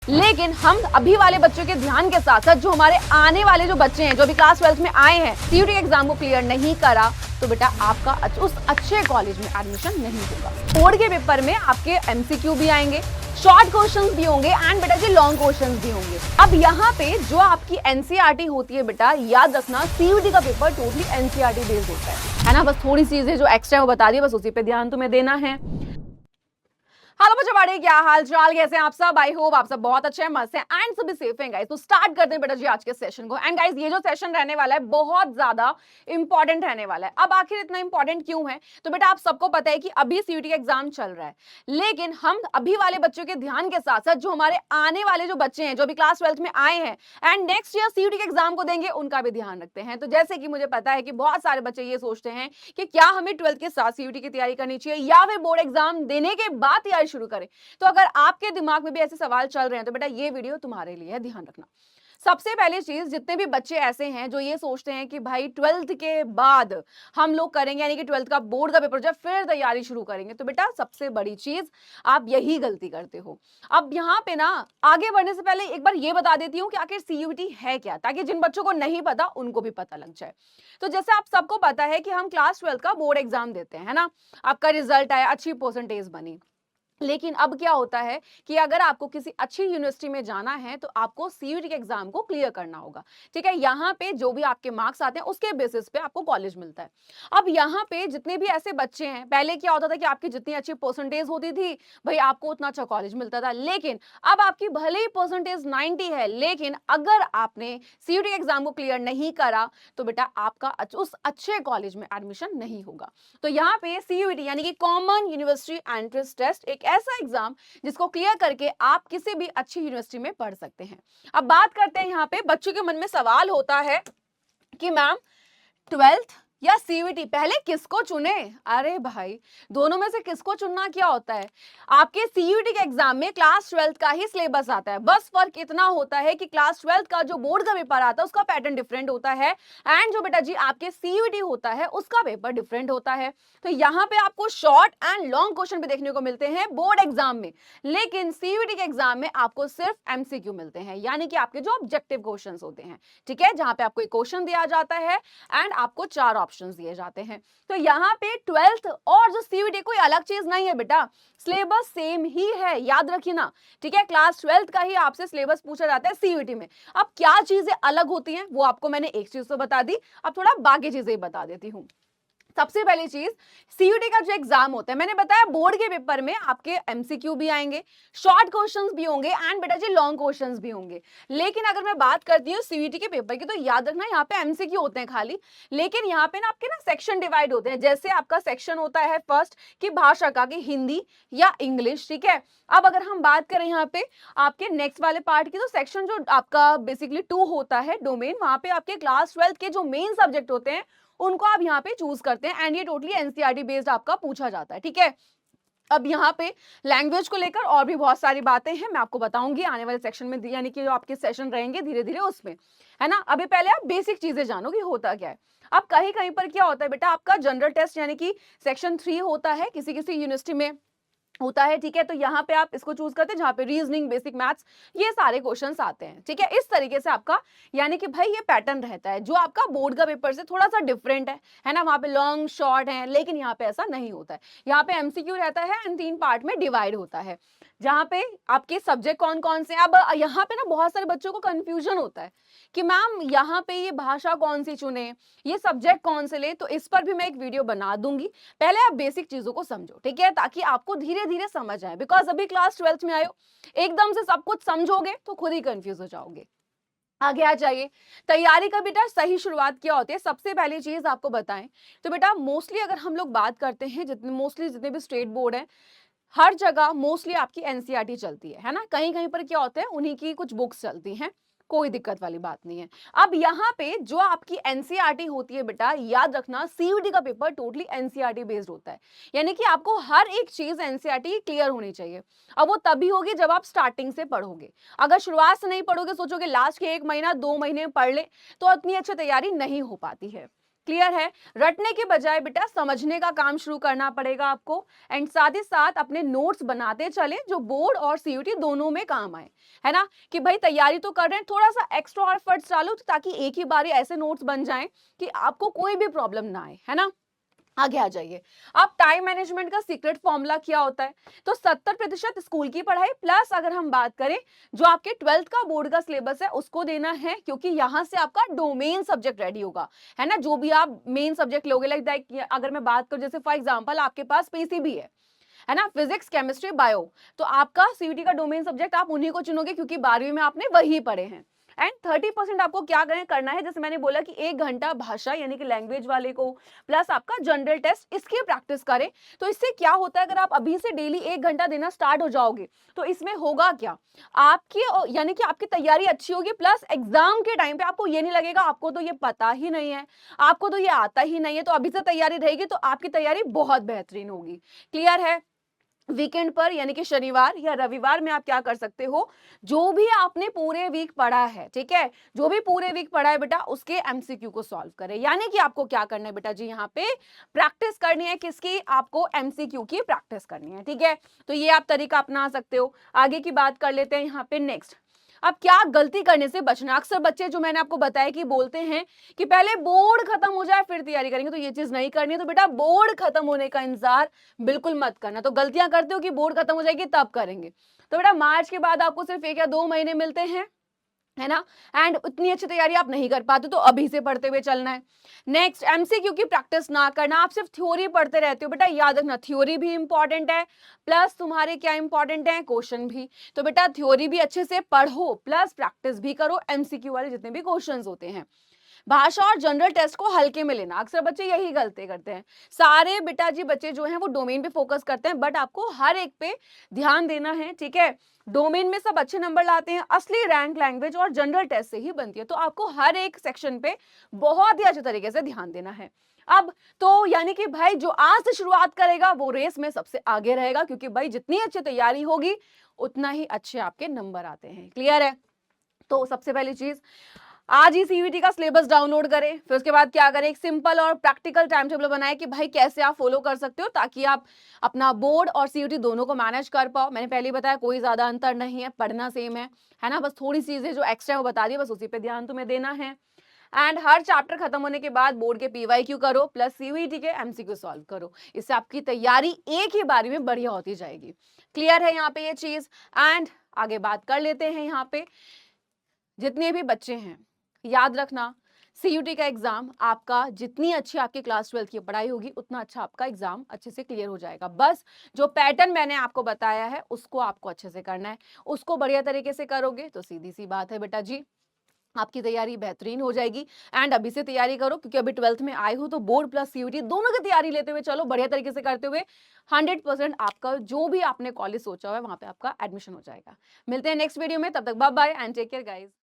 लेकिन हम अभी वाले बच्चों के ध्यान के साथ साथ जो हमारे आने वाले जो बच्चे हैं, जो भी क्लास 12 में आए हैं, सीयूटी एग्जाम को क्लियर नहीं करा, तो बेटा आपका उस अच्छे कॉलेज में एडमिशन नहीं होगा। बोर्ड के पेपर में आपके एमसीक्यू भी आएंगे, शॉर्ट क्वेश्चंस भी होंगे एंड बेटा जी लॉन्ग क्वेश्चंस भी होंगे। अब यहाँ पे जो आपकी एनसीईआरटी होती है बेटा, याद रखना सीयूटी का पेपर टोटली एनसीईआरटी बेस्ड होता है ना। बस थोड़ी चीजें जो एक्स्ट्रा वो बता दी, बस उसी पे ध्यान तुम्हें देना है। हेलो बच्चों, बड़े क्या हाल चाल, कैसे हैं आप सब? आई होप आप सब बहुत अच्छे हैं, मस्त हैं एंड सभी सेफ हैं गाइस। तो स्टार्ट करते हैं बेटा जी आज के सेशन को। एंड गाइस, ये जो सेशन रहने वाला है बहुत ज्यादा इंपॉर्टेंट रहने वाला है। अब आखिर इतना इंपॉर्टेंट क्यों है? तो बेटा आप सबको पता है कि अभी सीयूटी का एग्जाम चल रहा है, लेकिन हम अभी वाले बच्चों के ध्यान के साथ साथ जो हमारे आने वाले जो बच्चे हैं, जो भी क्लास 12 में आए हैं एंड नेक्स्ट ईयर सीयूटी के एग्जाम को देंगे, उनका भी ध्यान रखते हैं। तो जैसे कि मुझे पता है कि बहुत सारे बच्चे ये सोचते हैं कि क्या हमें 12th के साथ सीयूटी की तैयारी करनी चाहिए या फिर बोर्ड एग्जाम देने के बाद तैयारी शुरू करें। तो अगर आपके दिमाग में भी ऐसे सवाल चल रहे हैं तो बेटा ये वीडियो तुम्हारे लिए है, ध्यान रखना। सबसे पहली चीज, जितने भी बच्चे ऐसे हैं जो ये सोचते हैं कि भाई 12th के बाद हम लोग करेंगे, यानी कि 12th का बोर्ड का पेपर जब फिर तैयारी शुरू करेंगे, तो बेटा सबसे बड़ी चीज आप यही गलती करते हो। अब यहाँ पे ना आगे बढ़ने से पहले एक बार ये बता देती हूँ कि आखिर सीयूटी है क्या, ताकि जिन बच्चों को नहीं पता उनको भी पता लग जाए। तो जैसे आप सबको पता है कि हम क्लास 12 का बोर्ड एग्जाम देते हैं, है ना। आपका रिजल्ट आया, अच्छी परसेंटेज बनी, लेकिन अब क्या होता है कि अगर आपको किसी अच्छी यूनिवर्सिटी में जाना है तो आपको सीयूटी के एग्जाम को क्लियर करना होगा। ठीक है, यहाँ पे जो भी आपके मार्क्स आते हैं उसके बेसिस पे आपको कॉलेज मिलता है। अब यहाँ पे जितने भी ऐसे बच्चे हैं, पहले क्या होता था कि आपकी जितनी अच्छी परसेंटेज होती थी भाई आपको उतना अच्छा कॉलेज मिलता था, लेकिन अब आपकी भले ही परसेंटेज 90 है, लेकिन अगर आपने सीयूटी एग्जाम को क्लियर नहीं करा तो बेटा आपका उस अच्छे कॉलेज में एडमिशन नहीं होगा। तो यहाँ पे सीयूटी यानी कि कॉमन यूनिवर्सिटी एंट्रेंस टेस्ट एक ऐसा एग्जाम जिसको क्लियर करके आप किसी भी अच्छी यूनिवर्सिटी में पढ़ सकते हैं। अब बात करते हैं, यहाँ पे बच्चों के मन में सवाल होता है कि मैम 12th या सीयूटी, पहले किसको चुने? अरे भाई, दोनों में से किसको चुनना क्या होता है? आपके सीयूटी के एग्जाम में क्लास 12th का ही सिलेबस आता है, बस फर्क इतना होता है कि क्लास 12th का जो बोर्ड का पेपर आता है उसका पैटर्न डिफरेंट होता है एंड जो बेटा जी आपके सीयूटी होता है उसका पेपर डिफरेंट होता है। तो यहाँ पे आपको शॉर्ट एंड लॉन्ग क्वेश्चन भी देखने को मिलते हैं बोर्ड एग्जाम में, लेकिन सीयूटी के एग्जाम में आपको सिर्फ एमसीक्यू मिलते हैं, यानी कि आपके जो ऑब्जेक्टिव क्वेश्चन होते हैं। ठीक है, जहां पे आपको एक क्वेश्चन दिया जाता है एंड आपको 4 ऑप्शंस दिए जाते हैं। तो यहाँ पे 12th और जो सीयूटी कोई अलग चीज नहीं है बेटा, सिलेबस सेम ही है, याद रखिए ना। ठीक है, क्लास 12th का ही आपसे सिलेबस पूछा जाता है सीयूटी में। अब क्या चीजें अलग होती हैं वो आपको मैंने एक चीज तो बता दी, अब थोड़ा बाकी चीजें बता देती हूँ। सबसे पहली चीज, सीयूटी का जो एग्जाम होता है, मैंने बताया बोर्ड के पेपर में आपके एमसीक्यू भी आएंगे, शॉर्ट क्वेश्चंस भी होंगे एंड बेटा जी लॉन्ग क्वेश्चंस भी होंगे। लेकिन अगर मैं बात करती हूँ सीयूटी के पेपर की, तो याद रखना यहाँ पे एमसीक्यू होते हैं खाली, लेकिन यहाँ पे ना आपके ना सेक्शन डिवाइड होते हैं। जैसे आपका सेक्शन होता है फर्स्ट की भाषा का, कि हिंदी या इंग्लिश। ठीक है, अब अगर हम बात करें यहाँ पे आपके नेक्स्ट वाले पार्ट की, तो सेक्शन जो आपका बेसिकली 2 होता है डोमेन, वहां पे आपके क्लास 12 के जो मेन सब्जेक्ट होते हैं उनको आप यहाँ पे चूज करते हैं एंड ये टोटली एनसीईआरटी बेस्ड आपका पूछा जाता है। ठीक है, अब यहाँ पे लैंग्वेज को लेकर और भी बहुत सारी बातें हैं, मैं आपको बताऊंगी आने वाले सेक्शन में, यानी कि जो आपके सेशन रहेंगे धीरे धीरे उसमें, है ना। अभी पहले आप बेसिक चीजें जानो कि होता क्या है। अब कहीं कहीं पर क्या होता है बेटा, आपका जनरल टेस्ट यानी कि सेक्शन 3 होता है, किसी किसी यूनिवर्सिटी में होता है। ठीक है, तो यहाँ पे आप इसको चूज करते हैं जहां पे रीजनिंग, बेसिक मैथ्स, ये सारे क्वेश्चंस आते हैं। ठीक है, इस तरीके से आपका यानी कि भाई ये पैटर्न रहता है जो आपका बोर्ड का पेपर से थोड़ा सा डिफरेंट है ना। वहां पे लॉन्ग शॉर्ट है, लेकिन यहाँ पे ऐसा नहीं होता है। यहाँ पे एमसीक्यू रहता है एंड 3 पार्ट में डिवाइड होता है, जहां पे आपके सब्जेक्ट कौन कौन से। अब यहाँ पे ना बहुत सारे बच्चों को कंफ्यूजन होता है कि मैम यहाँ पे ये भाषा कौन सी चुने, ये सब्जेक्ट कौन से ले, तो इस पर भी मैं एक वीडियो बना दूंगी। पहले आप बेसिक चीजों को समझो, ठीक है, ताकि आपको धीरे धीरे समझ आए। बिकॉज अभी क्लास 12th में आए हो, एकदम से सब कुछ समझोगे तो खुद ही कंफ्यूज हो जाओगे। आगे आ जाइए, तैयारी का बेटा सही शुरुआत क्या होती है, सबसे पहली चीज आपको बताएं तो बेटा मोस्टली अगर हम लोग बात करते हैं, जितने भी स्टेट बोर्ड है, हर जगह मोस्टली आपकी एनसीईआरटी चलती है ना। कहीं कहीं पर क्या होता है उन्हीं की कुछ बुक्स चलती हैं, कोई दिक्कत वाली बात नहीं है। अब यहाँ पे जो आपकी एनसीईआरटी होती है बेटा, याद रखना सीयूटी का पेपर टोटली एनसीईआरटी बेस्ड होता है, यानी कि आपको हर एक चीज एनसीईआरटी क्लियर होनी चाहिए। अब वो तभी होगी जब आप स्टार्टिंग से पढ़ोगे। अगर शुरुआत से नहीं पढ़ोगे, सोचोगे लास्ट के 1 महीना 2 महीने में पढ़ ले, तो इतनी अच्छी तैयारी नहीं हो पाती है। क्लियर है? रटने के बजाय बेटा समझने का काम शुरू करना पड़ेगा आपको, एंड साथ ही साथ अपने नोट्स बनाते चले जो बोर्ड और सीयूटी दोनों में काम आए, है ना? कि भाई तैयारी तो कर रहे हैं, थोड़ा सा एक्स्ट्रा एफर्ट्स डालो ताकि एक ही बारी ऐसे नोट्स बन जाएं कि आपको कोई भी प्रॉब्लम ना आए, है ना? आगे आ जाइए। अब टाइम मैनेजमेंट का सीक्रेट फॉर्मूला क्या होता है? तो 70% स्कूल की पढ़ाई प्लस अगर हम बात करें जो आपके 12th का बोर्ड का सिलेबस है उसको देना है, क्योंकि यहां से आपका डोमेन सब्जेक्ट रेडी होगा, है ना? जो भी आप मेन सब्जेक्ट लोगे, लाइक अगर मैं बात करूं जैसे फॉर एग्जांपल आपके पास पीसीबी है ना, फिजिक्स केमिस्ट्री बायो, तो आपका सीयूटी का डोमेन सब्जेक्ट आप उन्हीं को चुनोगे क्योंकि 12वीं में आपने वही पढ़े हैं। एंड 30% आपको क्या करना है, जैसे मैंने बोला कि 1 घंटा भाषा यानी कि लैंग्वेज वाले को प्लस आपका जनरल टेस्ट इसकी प्रैक्टिस करें। तो इससे क्या होता है, अगर आप अभी से डेली 1 घंटा देना स्टार्ट हो जाओगे तो इसमें होगा क्या, आपकी यानी कि आपकी तैयारी अच्छी होगी, प्लस एग्जाम के टाइम पे आपको ये नहीं लगेगा आपको तो ये पता ही नहीं है, आपको तो ये आता ही नहीं है, तो अभी से तैयारी रहेगी तो आपकी तैयारी बहुत बेहतरीन होगी। क्लियर है? वीकेंड पर यानी कि शनिवार या रविवार में आप क्या कर सकते हो, जो भी आपने पूरे वीक पढ़ा है, ठीक है, जो भी पूरे वीक पढ़ा है बेटा उसके एमसीक्यू को सॉल्व करें। यानी कि आपको क्या करना है बेटा जी, यहाँ पे प्रैक्टिस करनी है, किसकी? आपको एमसीक्यू की प्रैक्टिस करनी है, ठीक है? तो ये आप तरीका अपना सकते हो। आगे की बात कर लेते हैं यहाँ पे नेक्स्ट। अब क्या गलती करने से बचना, अक्सर बच्चे जो मैंने आपको बताया कि बोलते हैं कि पहले बोर्ड खत्म हो जाए फिर तैयारी करेंगे, तो ये चीज नहीं करनी है। तो बेटा बोर्ड खत्म होने का इंतजार बिल्कुल मत करना। तो गलतियां करते हो कि बोर्ड खत्म हो जाएगी तब करेंगे, तो बेटा मार्च के बाद आपको सिर्फ 1 या 2 महीने मिलते हैं, है ना? एंड उतनी अच्छी तैयारी आप नहीं कर पाते तो अभी से पढ़ते हुए चलना है। नेक्स्ट, एमसीक्यू की प्रैक्टिस ना करना, आप सिर्फ थ्योरी पढ़ते रहते हो। बेटा याद रखना थ्योरी भी इंपॉर्टेंट है प्लस तुम्हारे क्या इंपॉर्टेंट है, क्वेश्चन भी। तो बेटा थ्योरी भी अच्छे से पढ़ो प्लस प्रैक्टिस भी करो एमसीक्यू वाले जितने भी क्वेश्चंस होते हैं। भाषा और जनरल टेस्ट को हल्के में लेना, अक्सर बच्चे यही गलती करते हैं। सारे बेटा जी बच्चे जो हैं वो डोमेन पे फोकस करते हैं, बट आपको हर एक पे ध्यान देना है, ठीक है? डोमेन में सब अच्छे नंबर लाते हैं, असली रैंक लैंग्वेज और जनरल टेस्ट से ही बनती है, तो आपको हर एक सेक्शन पे बहुत ही अच्छे तरीके से ध्यान देना है। अब तो यानी कि भाई जो आज से शुरुआत करेगा वो रेस में सबसे आगे रहेगा, क्योंकि भाई जितनी अच्छी तैयारी होगी उतना ही अच्छे आपके नंबर आते हैं। क्लियर है? तो सबसे पहली चीज आज ही सीयूईटी का सिलेबस डाउनलोड करें, फिर उसके बाद क्या करें, एक सिंपल और प्रैक्टिकल टाइम टेबल बनाए कि भाई कैसे आप फॉलो कर सकते हो ताकि आप अपना बोर्ड और सीयूईटी दोनों को मैनेज कर पाओ। मैंने पहले ही बताया कोई ज्यादा अंतर नहीं है, पढ़ना सेम है ना? बस थोड़ी चीजें जो एक्स्ट्रा वो बता दी, बस उसी पे ध्यान तुम्हें देना है। एंड हर चैप्टर खत्म होने के बाद बोर्ड के पीवाईक्यू करो प्लस सीयूईटी के एमसीक्यू सॉल्व करो, इससे आपकी तैयारी एक ही बारी में बढ़िया होती जाएगी। क्लियर है यहाँ पे ये चीज? एंड आगे बात कर लेते हैं यहाँ पे, जितने भी बच्चे हैं याद रखना सीयूटी का एग्जाम आपका जितनी अच्छी आपकी क्लास 12th की पढ़ाई होगी उतना अच्छा आपका एग्जाम अच्छे से क्लियर हो जाएगा। बस जो पैटर्न मैंने आपको बताया है उसको आपको अच्छे से करना है, उसको बढ़िया तरीके से करोगे तो सीधी सी बात है बेटा जी आपकी तैयारी बेहतरीन हो जाएगी। एंड अभी से तैयारी करो, क्योंकि अभी 12th में आए हो तो बोर्ड प्लस सीयूटी दोनों की तैयारी लेते हुए चलो, बढ़िया तरीके से करते हुए 100% आपका जो भी आपने कॉलेज सोचा हुआ है वहां पे आपका एडमिशन हो जाएगा। मिलते हैं नेक्स्ट वीडियो में, तब तक bye bye and take care guys.